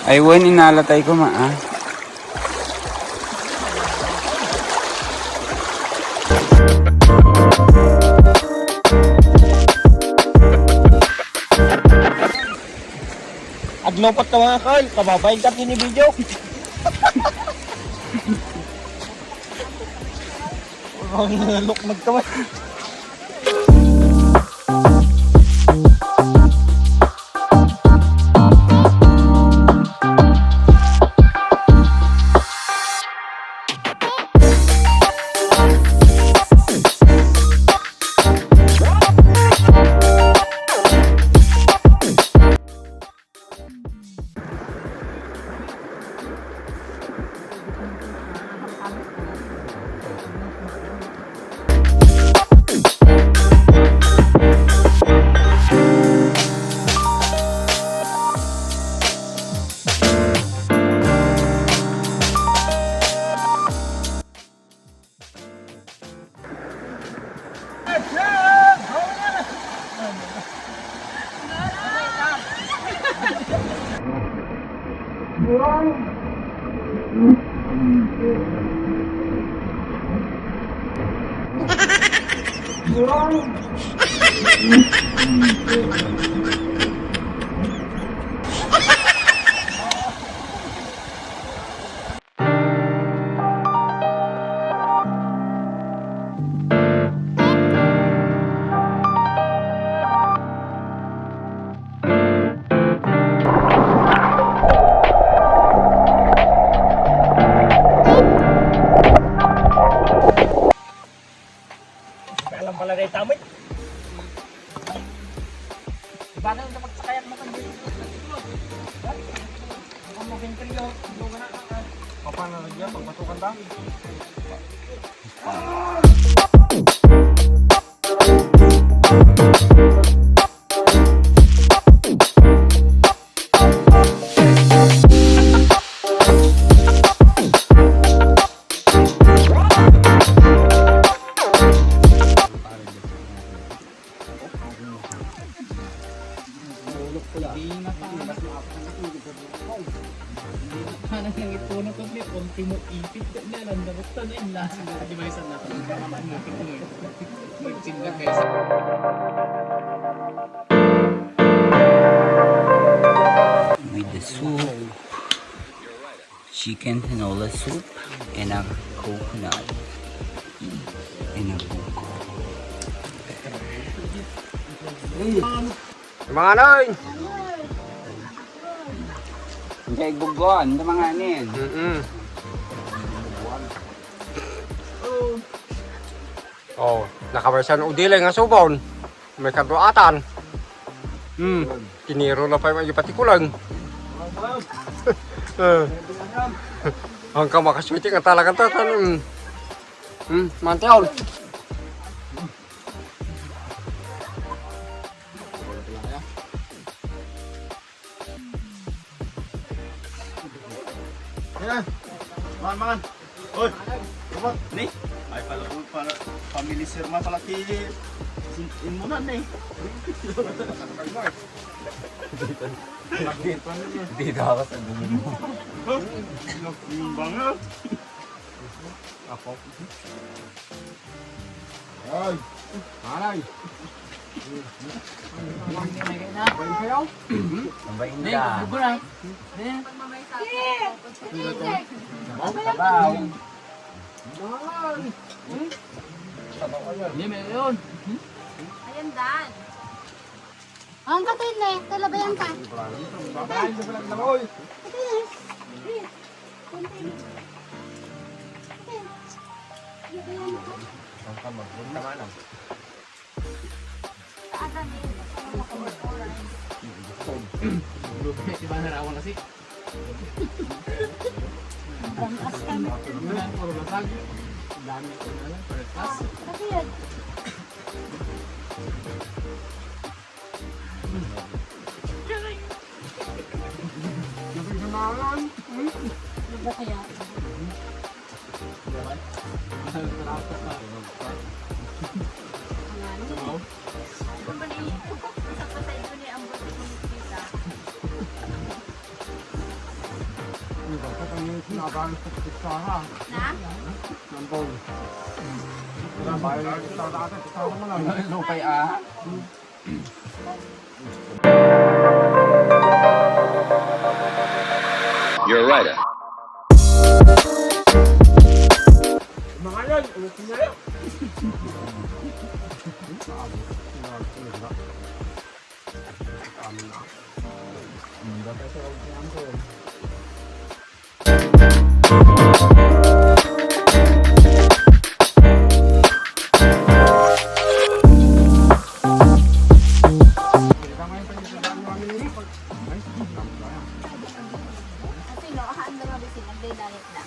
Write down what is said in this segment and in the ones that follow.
Ay, wan, inalatay ko ma, ah. Agnopat ka mga Carl, kababayin ka video. Ang look nagtawag. Alam pala rin tamay. Bana yung dapat sakayan mo kan dito. Ang maging trio, lugar na ka. Paano na diyan pag matukan ta? Parang lang ipuno ko ni konti mo ipit ka na lang dapat tanayin lang di ba isa na mamamangipit mo magsinda kayo With the soup, chicken tinola soup, and a coconut, and a buko. Mga noy. Hindi, bugon, ito mga anin. Oh, nakabarsan udilay nga subon. May kaduatan. Kiniro na pa yung pati kulang. Hanggang makaswiti nga talaga ito. Mantiaw. Man. Oy. Kumot ni. Ay pala para family sirma pala ki imunan ni. Dito ako sa dulo mo. Yung bangal. Ako. Ay. Alay. Tambayin ka. Ayan, Dan. Ang katin na eh. Talabayan ka. di ba narawan kasi Bangkas kami. puro lasag dami ko na lang per class Kasi yan. Ano ba kaya? Ini dapat kami sinabahan sa pisaha. Na? Nandun. Kaya bahay kita dati, pisaha mo lang. Lupay ah. You're right. Mga yan, ulitin na yan. Kasi no, ahaan na nga bisin, nagday-dalit na.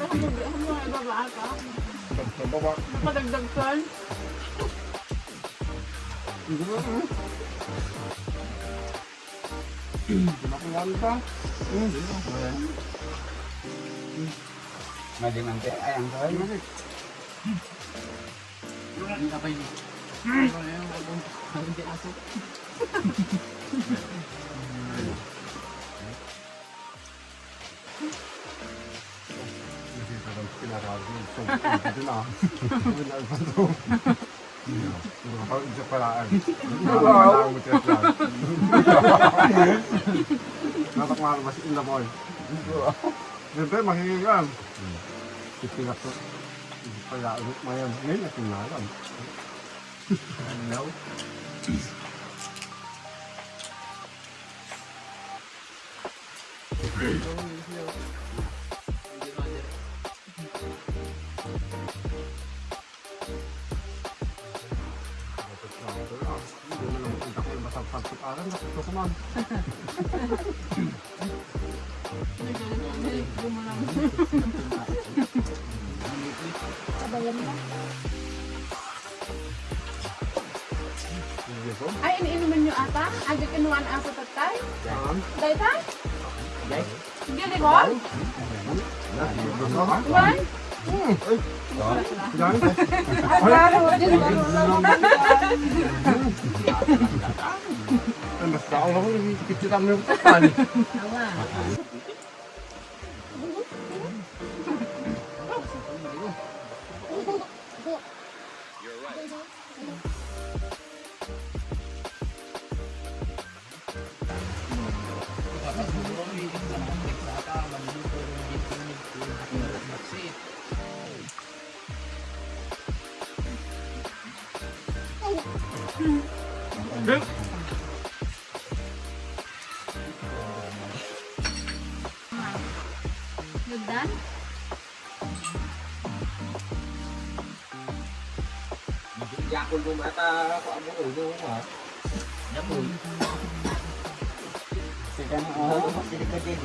Ano mo nga ibabaan ka? Napadagdag kan? Madimante ay ang kawal. Hindi ka pa yun. Ano na yun? Hindi aso. Natakmar mas in the boy. Siyempre, makikiram. Itinap to. Kaya ulit mo yan. Ngayon, natinalan. Hindi mo lang kita ko yung basang pagkakaran. Nakito ko man. Sabayan mo. Hindi ko. Ay, iniinuman nyo ata? Agad kinuhaan aso tatay? Saan? Day tay? Sige, di ba? One? Yan. Ay, mas tao ako. Kicita mo yung kapan. Nagdan? Yakul mo mata ko amo ulo mo ha. Yakul. Sige na, sige ka din.